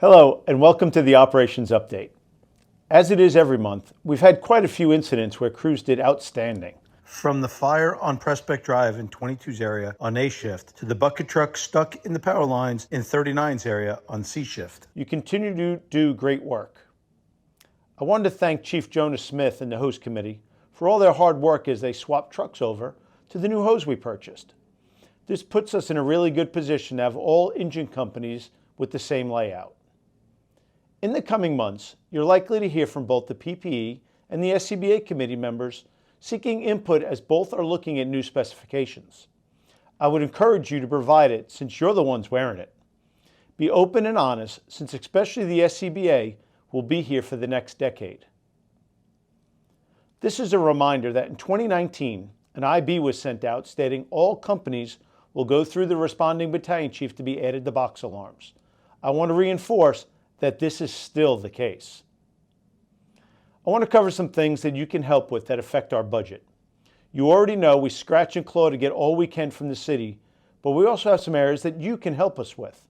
Hello, and welcome to the Operations Update. As it is every month, we've had quite a few incidents where crews did outstanding. From the fire on Prospect Drive in 22's area on A shift to the bucket truck stuck in the power lines in 39's area on C shift. You continue to do great work. I wanted to thank Chief Jonas Smith and the hose committee for all their hard work as they swapped trucks over to the new hose we purchased. This puts us in a really good position to have all engine companies with the same layout. In the coming months, you're likely to hear from both the PPE and the SCBA committee members seeking input as both are looking at new specifications. I would encourage you to provide it since you're the ones wearing it. Be open and honest since especially the SCBA will be here for the next decade. This is a reminder that in 2019, an IB was sent out stating all companies will go through the responding battalion chief to be added to box alarms. I want to reinforce that this is still the case. I want to cover some things that you can help with that affect our budget. You already know we scratch and claw to get all we can from the city, but we also have some areas that you can help us with.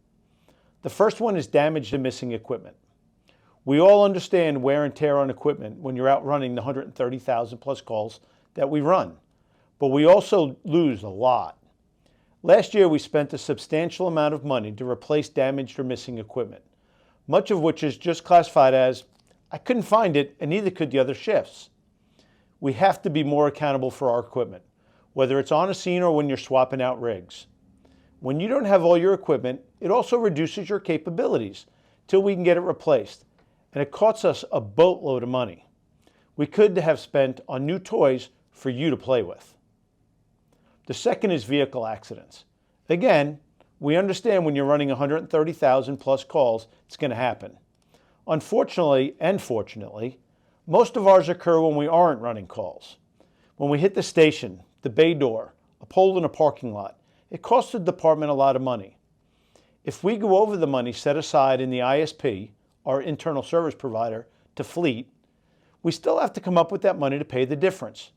The first one is damaged and missing equipment. We all understand wear and tear on equipment when you're out running the 130,000 plus calls that we run, but we also lose a lot. Last year we spent a substantial amount of money to replace damaged or missing equipment, much of which is just classified as, I couldn't find it and neither could the other shifts. We have to be more accountable for our equipment, whether it's on a scene or when you're swapping out rigs. When you don't have all your equipment, it also reduces your capabilities till we can get it replaced, and it costs us a boatload of money. We could have spent on new toys for you to play with. The second is vehicle accidents. Again, we understand when you're running 130,000 plus calls, it's going to happen. Unfortunately and fortunately, most of ours occur when we aren't running calls. When we hit the station, the bay door, a pole in a parking lot, it costs the department a lot of money. If we go over the money set aside in the ISP, our internal service provider, to fleet, we still have to come up with that money to pay the difference.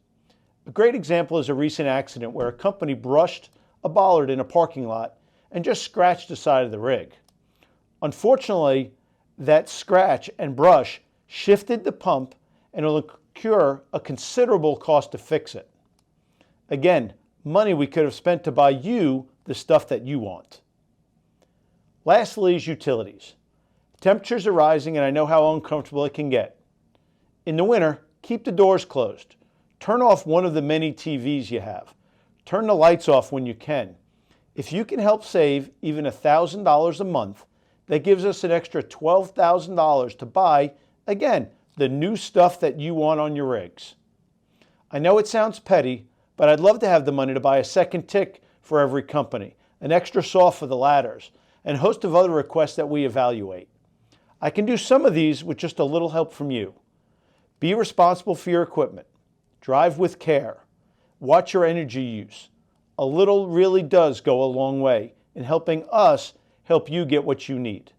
A great example is a recent accident where a company brushed a bollard in a parking lot and just scratched the side of the rig. Unfortunately, that scratch and brush shifted the pump and it'll incur a considerable cost to fix it. Again, money we could have spent to buy you the stuff that you want. Lastly is utilities. Temperatures are rising and I know how uncomfortable it can get. In the winter, keep the doors closed. Turn off one of the many TVs you have. Turn the lights off when you can. If you can help save even $1,000 a month, that gives us an extra $12,000 to buy, again, the new stuff that you want on your rigs. I know it sounds petty, but I'd love to have the money to buy a second tick for every company, an extra saw for the ladders, and a host of other requests that we evaluate. I can do some of these with just a little help from you. Be responsible for your equipment. Drive with care. Watch your energy use. A little really does go a long way in helping us help you get what you need.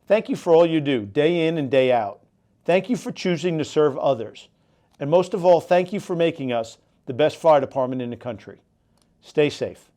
Thank you for all you do, day in and day out. Thank you for choosing to serve others. And most of all, thank you for making us the best fire department in the country. Stay safe.